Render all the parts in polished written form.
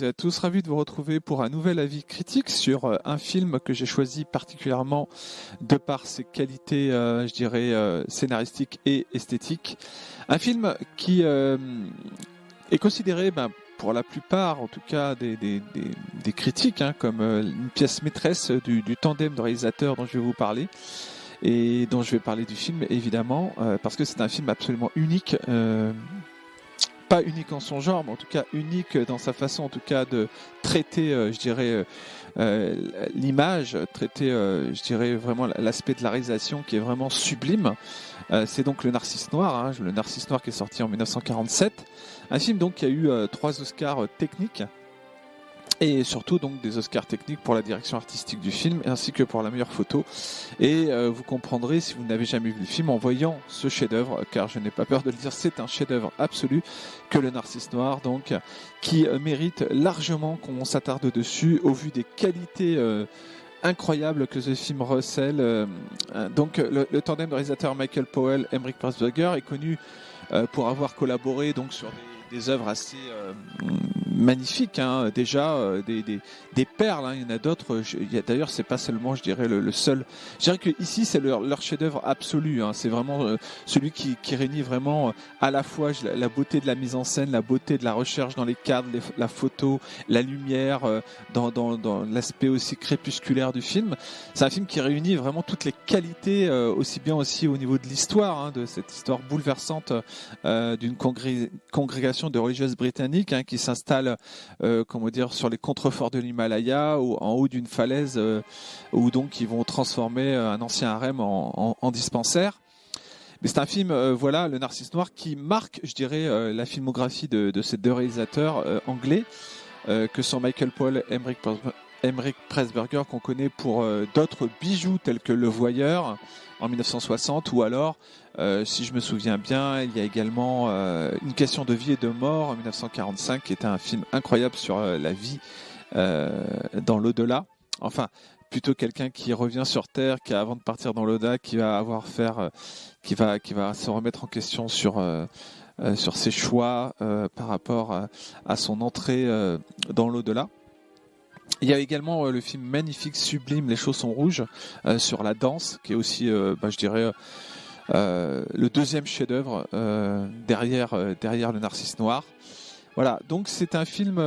Et à tous, ravis de vous retrouver pour un nouvel avis critique sur un film que j'ai choisi particulièrement de par ses qualités, je dirais, scénaristiques et esthétiques. Un film qui est considéré, pour la plupart, en tout cas des critiques, comme une pièce maîtresse du tandem de réalisateurs dont je vais vous parler. Et dont je vais parler du film, évidemment, parce que c'est un film absolument unique. Pas unique en son genre, mais en tout cas unique dans sa façon, en tout cas, de traiter, je dirais, l'image, traiter, je dirais, vraiment l'aspect de la réalisation qui est vraiment sublime. C'est donc Le Narcisse Noir, le Narcisse Noir qui est sorti en 1947. Un film donc qui a eu 3 Oscars techniques. Et surtout donc des Oscars techniques pour la direction artistique du film ainsi que pour la meilleure photo. Et vous comprendrez si vous n'avez jamais vu le film en voyant ce chef-d'œuvre, car je n'ai pas peur de le dire, c'est un chef-d'œuvre absolu que Le Narcisse Noir, donc qui mérite largement qu'on s'attarde dessus au vu des qualités incroyables que ce film recèle. Donc le tandem de réalisateurs Michael Powell, Emmerich Pressburger est connu pour avoir collaboré donc sur des œuvres assez magnifiques, déjà des perles, il y en a d'autres. D'ailleurs, c'est pas seulement, je dirais, le seul. Je dirais que ici, c'est leur chef-d'œuvre absolu. C'est vraiment celui qui réunit vraiment à la fois la beauté de la mise en scène, la beauté de la recherche dans les cadres, la photo, la lumière, dans l'aspect aussi crépusculaire du film. C'est un film qui réunit vraiment toutes les qualités, aussi bien aussi au niveau de l'histoire, de cette histoire bouleversante d'une congrégation de religieuses britanniques qui s'installe sur les contreforts de l'Himalaya ou en haut d'une falaise où donc ils vont transformer un ancien harem en dispensaire. Mais c'est un film, Le Narcisse Noir, qui marque, je dirais, la filmographie de ces 2 réalisateurs anglais que sont Michael Powell et Emmerich Pressburger, qu'on connaît pour d'autres bijoux tels que Le Voyeur en 1960, ou alors, si je me souviens bien, il y a également Une question de vie et de mort en 1945, qui était un film incroyable sur la vie dans l'au-delà. Enfin, plutôt quelqu'un qui revient sur Terre, qui avant de partir dans l'au-delà, qui va se remettre en question sur ses choix par rapport à son entrée dans l'au-delà. Il y a également le film magnifique, sublime, Les Chaussons Rouges, sur la danse, qui est aussi, je dirais, le deuxième chef-d'œuvre derrière Le Narcisse Noir. Voilà, donc c'est un film.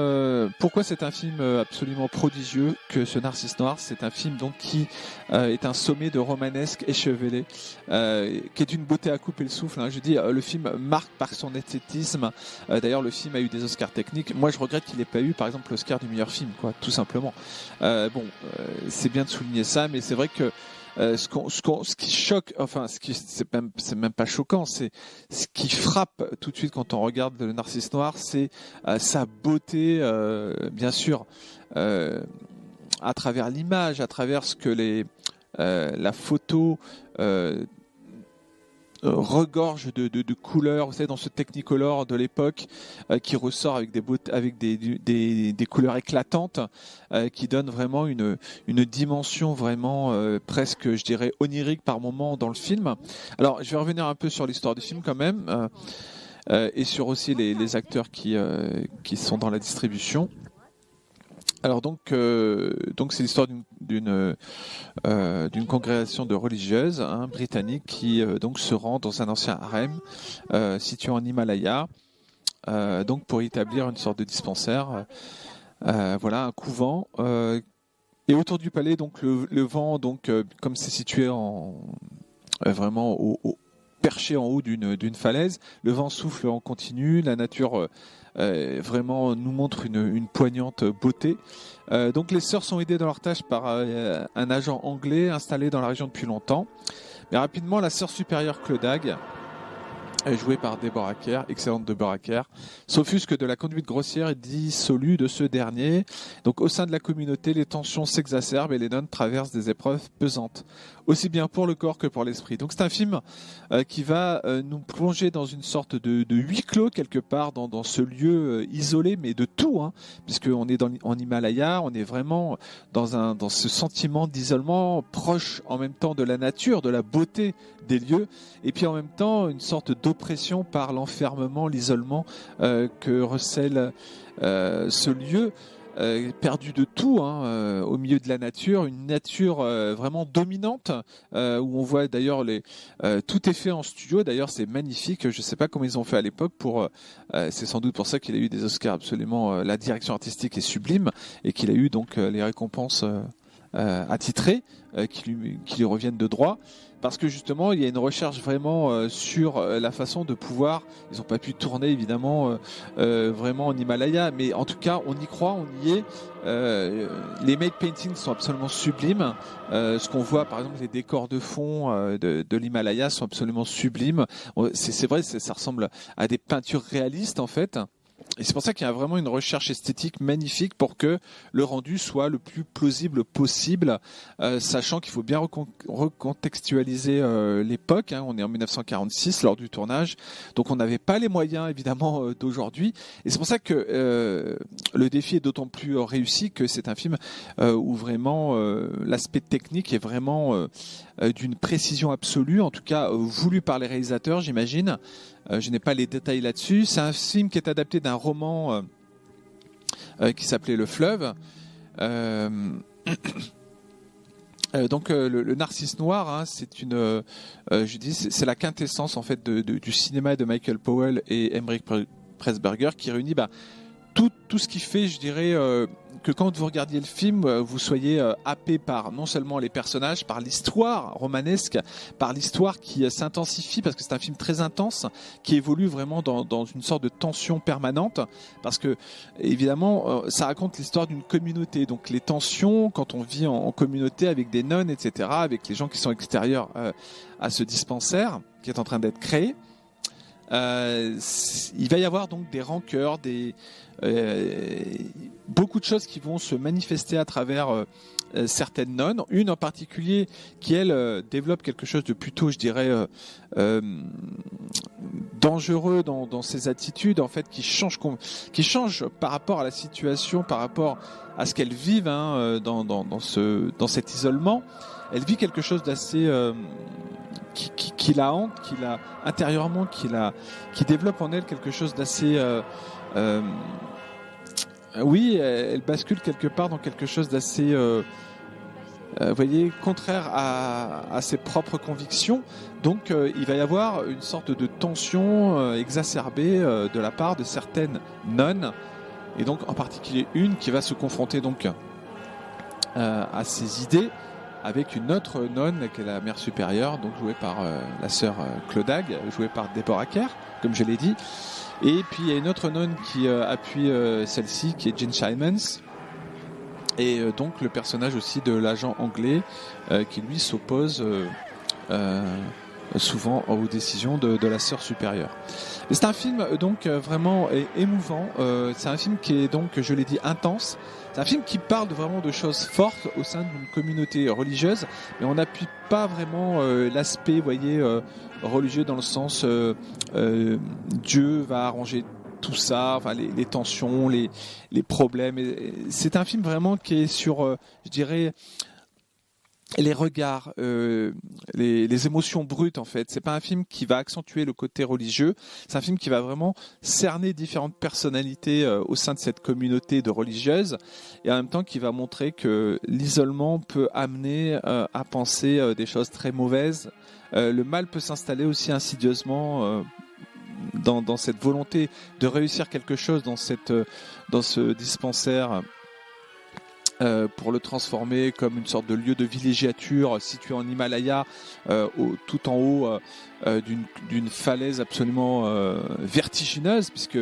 Pourquoi c'est un film absolument prodigieux que ce Narcisse Noir? C'est un film donc qui est un sommet de romanesque échevelé, qui est d'une beauté à couper le souffle. Je dis, le film marque par son esthétisme. D'ailleurs, le film a eu des Oscars techniques. Moi, je regrette qu'il n'ait pas eu, par exemple, l'Oscar du meilleur film, tout simplement. C'est bien de souligner ça, mais c'est vrai que ce qui choque, c'est même pas choquant, c'est ce qui frappe tout de suite quand on regarde Le Narcisse Noir, c'est sa beauté, bien sûr, à travers l'image, à travers ce que la photo regorge de couleurs, vous savez, dans ce Technicolor de l'époque qui ressort avec des couleurs éclatantes, qui donnent vraiment une dimension vraiment presque, je dirais, onirique par moment dans le film. Alors, je vais revenir un peu sur l'histoire du film quand même, et sur aussi les acteurs qui sont dans la distribution. Alors donc c'est l'histoire d'une congrégation de religieuses britanniques qui donc se rend dans un ancien harem situé en Himalaya, donc pour y établir une sorte de dispensaire, un couvent. Et autour du palais, donc le vent, donc comme c'est situé vraiment perché en haut d'une falaise, le vent souffle en continu, la nature vraiment nous montre une poignante beauté. Donc les sœurs sont aidées dans leur tâche par un agent anglais installé dans la région depuis longtemps. Mais rapidement, la sœur supérieure Clodag, jouée par Deborah Kerr, excellente Deborah Kerr, s'offusque de la conduite grossière et dissolue de ce dernier. Donc au sein de la communauté, les tensions s'exacerbent et les nonnes traversent des épreuves pesantes, aussi bien pour le corps que pour l'esprit. Donc c'est un film qui va nous plonger dans une sorte de huis clos quelque part, dans ce lieu isolé, mais de tout, puisqu'on est en Himalaya, on est vraiment dans ce sentiment d'isolement, proche en même temps de la nature, de la beauté des lieux, et puis en même temps une sorte d'oppression l'oppression, par l'enfermement, l'isolement que recèle ce lieu. Perdu de tout, au milieu de la nature, une nature vraiment dominante, où on voit d'ailleurs tout est fait en studio. D'ailleurs, c'est magnifique. Je ne sais pas comment ils ont fait à l'époque c'est sans doute pour ça qu'il a eu des Oscars absolument. La direction artistique est sublime et qu'il a eu donc les récompenses attitrées qui lui reviennent de droit. Parce que justement, il y a une recherche vraiment sur la façon de pouvoir. Ils n'ont pas pu tourner évidemment vraiment en Himalaya, mais en tout cas, on y croit, on y est. Les make paintings sont absolument sublimes. Ce qu'on voit, par exemple, les décors de fond de l'Himalaya sont absolument sublimes. C'est vrai, ça ressemble à des peintures réalistes en fait. Et c'est pour ça qu'il y a vraiment une recherche esthétique magnifique pour que le rendu soit le plus plausible possible, sachant qu'il faut bien recontextualiser l'époque. On est en 1946 lors du tournage, donc on n'avait pas les moyens évidemment d'aujourd'hui. Et c'est pour ça que le défi est d'autant plus réussi que c'est un film où vraiment l'aspect technique est vraiment d'une précision absolue, en tout cas voulu par les réalisateurs, j'imagine. Je n'ai pas les détails là-dessus. C'est un film qui est adapté d'un roman qui s'appelait Le Fleuve. Donc le Narcisse Noir, c'est la quintessence en fait du cinéma de Michael Powell et Emmerich Pressburger, qui réunit tout ce qui fait, je dirais, que quand vous regardiez le film, vous soyez happé par non seulement les personnages, par l'histoire romanesque, par l'histoire qui s'intensifie, parce que c'est un film très intense, qui évolue vraiment dans une sorte de tension permanente, parce que évidemment, ça raconte l'histoire d'une communauté. Donc les tensions, quand on vit en communauté avec des nonnes, etc., avec les gens qui sont extérieurs à ce dispensaire qui est en train d'être créé, il va y avoir donc des rancœurs, beaucoup de choses qui vont se manifester à travers certaines nonnes. Une en particulier qui, elle, développe quelque chose de plutôt, je dirais, dangereux dans ses attitudes, en fait, qui change par rapport à la situation, par rapport à ce qu'elles vivent dans cet isolement. Elle vit quelque chose d'assez qui la hante, intérieurement, qui développe en elle quelque chose d'assez oui, elle bascule quelque part dans quelque chose d'assez vous voyez, contraire à ses propres convictions. Donc il va y avoir une sorte de tension exacerbée de la part de certaines nonnes, et donc en particulier une qui va se confronter donc à ses idées avec une autre nonne qui est la mère supérieure, donc jouée par la sœur Clodag, jouée par Deborah Kerr, comme je l'ai dit. Et puis il y a une autre nonne qui appuie celle-ci, qui est Jane Simons. Et donc le personnage aussi de l'agent anglais qui lui s'oppose souvent aux décisions de la sœur supérieure. Et c'est un film donc vraiment émouvant. C'est un film qui est donc, je l'ai dit, intense. C'est un film qui parle vraiment de choses fortes au sein d'une communauté religieuse, mais on n'appuie pas vraiment l'aspect, voyez, religieux dans le sens Dieu va arranger tout ça, enfin les tensions, les problèmes. C'est un film vraiment qui est sur, je dirais, les regards, les émotions brutes en fait. C'est pas un film qui va accentuer le côté religieux. C'est un film qui va vraiment cerner différentes personnalités au sein de cette communauté de religieuses, et en même temps qui va montrer que l'isolement peut amener à penser des choses très mauvaises. Le mal peut s'installer aussi insidieusement dans cette volonté de réussir quelque chose dans ce dispensaire. Pour le transformer comme une sorte de lieu de villégiature situé en Himalaya, tout en haut d'une falaise absolument vertigineuse, puisque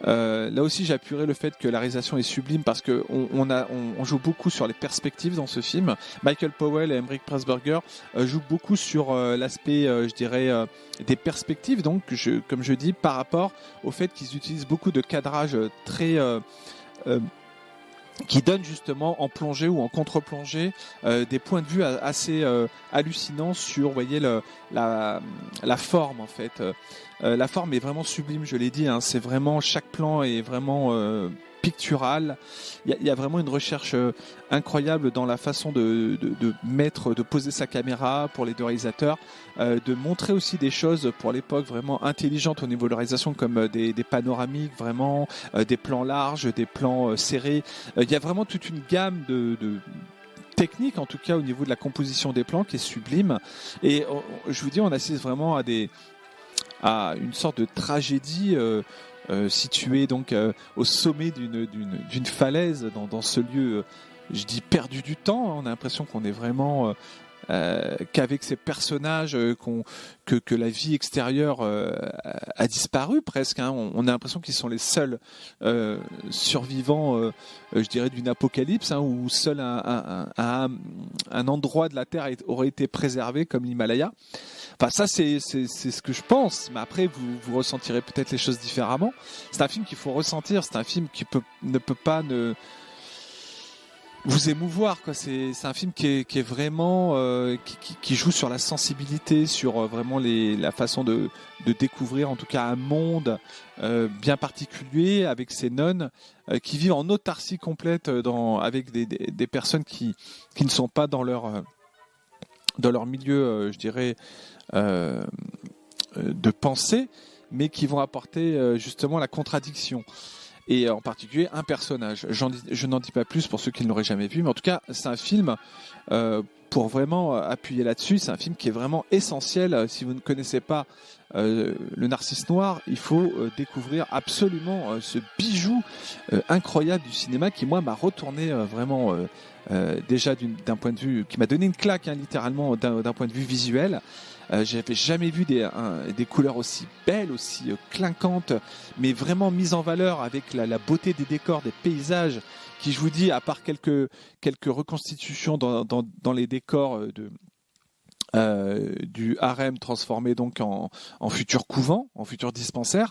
là aussi j'appuierai le fait que la réalisation est sublime, parce que on joue beaucoup sur les perspectives dans ce film. Michael Powell et Emmerich Pressburger jouent beaucoup sur l'aspect, je dirais, des perspectives, donc comme je dis, par rapport au fait qu'ils utilisent beaucoup de cadrage très qui donne justement en plongée ou en contre-plongée des points de vue assez hallucinants sur, vous voyez, la forme en fait. La forme est vraiment sublime, je l'ai dit, c'est vraiment, chaque plan est vraiment pictural. Il y a vraiment une recherche incroyable dans la façon de poser sa caméra pour les deux réalisateurs, de montrer aussi des choses pour l'époque vraiment intelligentes au niveau de la réalisation, comme des panoramiques, vraiment des plans larges, des plans serrés. Il y a vraiment toute une gamme de technique, en tout cas au niveau de la composition des plans, qui est sublime. Et je vous dis, on assiste vraiment à une sorte de tragédie située donc au sommet d'une falaise dans ce lieu, je dis perdu du temps. On a l'impression qu'on est vraiment qu'avec ces personnages, que la vie extérieure a disparu presque. Hein. On a l'impression qu'ils sont les seuls survivants, je dirais, d'une apocalypse, hein, où seul un endroit de la Terre aurait été préservé, comme l'Himalaya. Enfin, ça, c'est ce que je pense. Mais après, vous ressentirez peut-être les choses différemment. C'est un film qu'il faut ressentir. C'est un film qui ne peut pas vous émouvoir, quoi. C'est un film qui est vraiment qui joue sur la sensibilité, sur vraiment la façon de découvrir, en tout cas, un monde bien particulier, avec ces nonnes qui vivent en autarcie complète avec des personnes qui ne sont pas dans leur milieu, je dirais, de pensée, mais qui vont apporter justement la contradiction. Et en particulier un personnage. Je n'en dis pas plus pour ceux qui ne l'auraient jamais vu, mais en tout cas, c'est un film, pour vraiment appuyer là-dessus, c'est un film qui est vraiment essentiel. Si vous ne connaissez pas Le Narcisse Noir, il faut découvrir absolument ce bijou incroyable du cinéma qui, moi, m'a retourné vraiment déjà d'un point de vue, qui m'a donné une claque, hein, littéralement, d'un point de vue visuel. J'avais jamais vu des couleurs aussi belles, aussi clinquantes, mais vraiment mises en valeur avec la beauté des décors, des paysages, qui, je vous dis, à part quelques reconstitutions dans les décors du harem transformé donc en futur couvent, en futur dispensaire,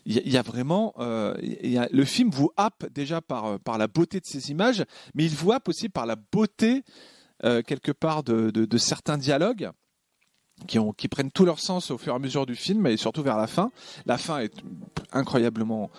il y a vraiment le film vous happe déjà par la beauté de ces images, mais il vous happe aussi par la beauté quelque part de certains dialogues qui prennent tout leur sens au fur et à mesure du film, et surtout vers la fin. La fin est incroyablement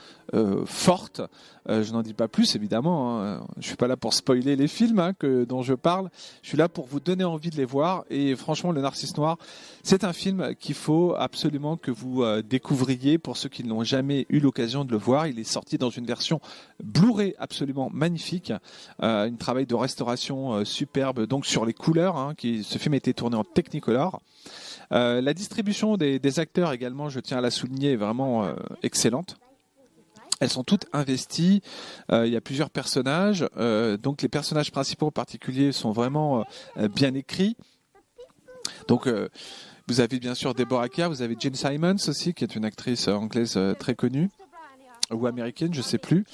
forte. Je n'en dis pas plus, évidemment. Hein. Je suis pas là pour spoiler les films, hein, dont je parle. Je suis là pour vous donner envie de les voir. Et franchement, Le Narcisse Noir, c'est un film qu'il faut absolument que vous découvriez pour ceux qui n'ont jamais eu l'occasion de le voir. Il est sorti dans une version Blu-ray absolument magnifique, un travail de restauration superbe, donc sur les couleurs. Hein, ce film a été tourné en Technicolor. La distribution des acteurs également, je tiens à la souligner, est vraiment excellente. Elles sont toutes investies. Il y a plusieurs personnages. Donc les personnages principaux en particulier sont vraiment bien écrits. Donc vous avez bien sûr Deborah Kerr, vous avez Jane Simons aussi, qui est une actrice anglaise très connue, ou américaine, je sais plus.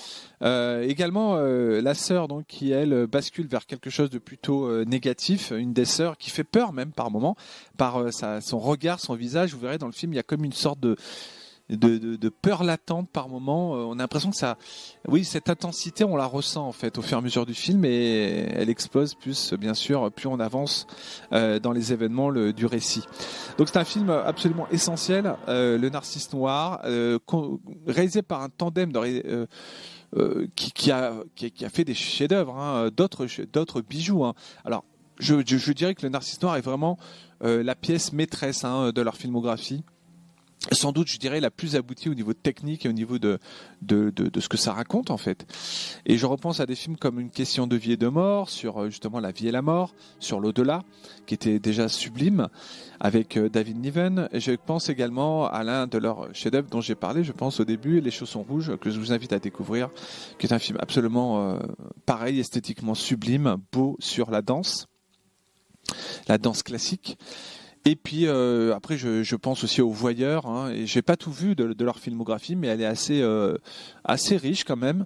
Également la sœur, donc, qui elle bascule vers quelque chose de plutôt négatif, une des sœurs qui fait peur même par moment, par son regard, son visage. Vous verrez dans le film, il y a comme une sorte de peur latente par moment. On a l'impression que cette intensité, on la ressent en fait au fur et à mesure du film, et elle explose plus, bien sûr, plus on avance dans les événements du récit. Donc c'est un film absolument essentiel, Le Narcisse Noir, réalisé par un tandem qui a fait des chefs-d'œuvre, hein, d'autres bijoux. Hein. Alors je dirais que Le Narcisse Noir est vraiment la pièce maîtresse, hein, de leur filmographie. Sans doute, je dirais, la plus aboutie au niveau technique et au niveau de ce que ça raconte, en fait. Et je repense à des films comme Une question de vie et de mort, sur justement la vie et la mort, sur l'au-delà, qui était déjà sublime, avec David Niven. Et je pense également à l'un de leurs chefs-d'œuvre dont j'ai parlé, je pense au début, Les Chaussons Rouges, que je vous invite à découvrir, qui est un film absolument pareil, esthétiquement sublime, beau, sur la danse classique. Et puis après, je pense aussi aux Voyeurs, hein, et j'ai pas tout vu de leur filmographie, mais elle est assez riche quand même.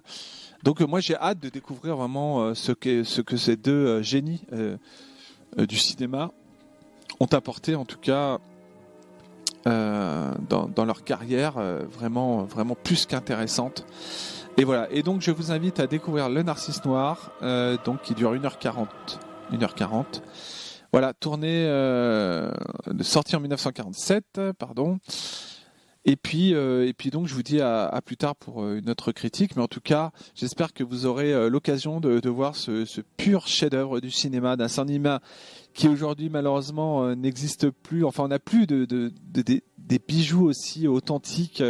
Donc moi, j'ai hâte de découvrir vraiment ce que ces deux génies du cinéma ont apporté, en tout cas dans leur carrière, vraiment plus qu'intéressante. Et voilà. Et donc je vous invite à découvrir Le Narcisse Noir, donc qui dure 1h40. Voilà, sorti en 1947, pardon. Et puis donc je vous dis à plus tard pour une autre critique, mais en tout cas j'espère que vous aurez l'occasion de voir ce pur chef-d'œuvre du cinéma, d'un cinéma qui aujourd'hui malheureusement n'existe plus. Enfin, on n'a plus des bijoux aussi authentiques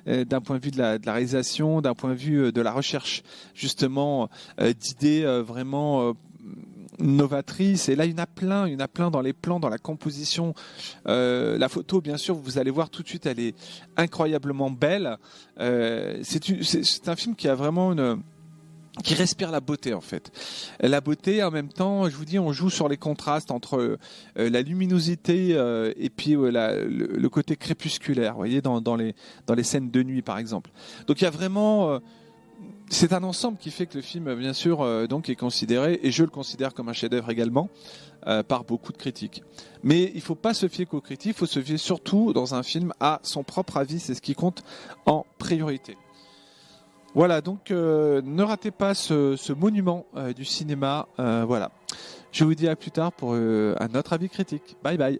d'un point de vue de la réalisation, d'un point de vue de la recherche justement d'idées vraiment novatrices. Et là, il y en a plein dans les plans, dans la composition. La photo, bien sûr, vous allez voir tout de suite, elle est incroyablement belle. C'est un film qui a vraiment qui respire la beauté en fait. La beauté en même temps, je vous dis, on joue sur les contrastes entre la luminosité et puis le côté crépusculaire, vous voyez, dans les scènes de nuit par exemple. Donc il y a vraiment... c'est un ensemble qui fait que le film, bien sûr, donc est considéré, et je le considère comme un chef-d'œuvre également, par beaucoup de critiques. Mais il ne faut pas se fier qu'aux critiques, il faut se fier surtout dans un film à son propre avis, c'est ce qui compte en priorité. Voilà, donc ne ratez pas ce monument du cinéma. Voilà. Je vous dis à plus tard pour un autre avis critique. Bye bye.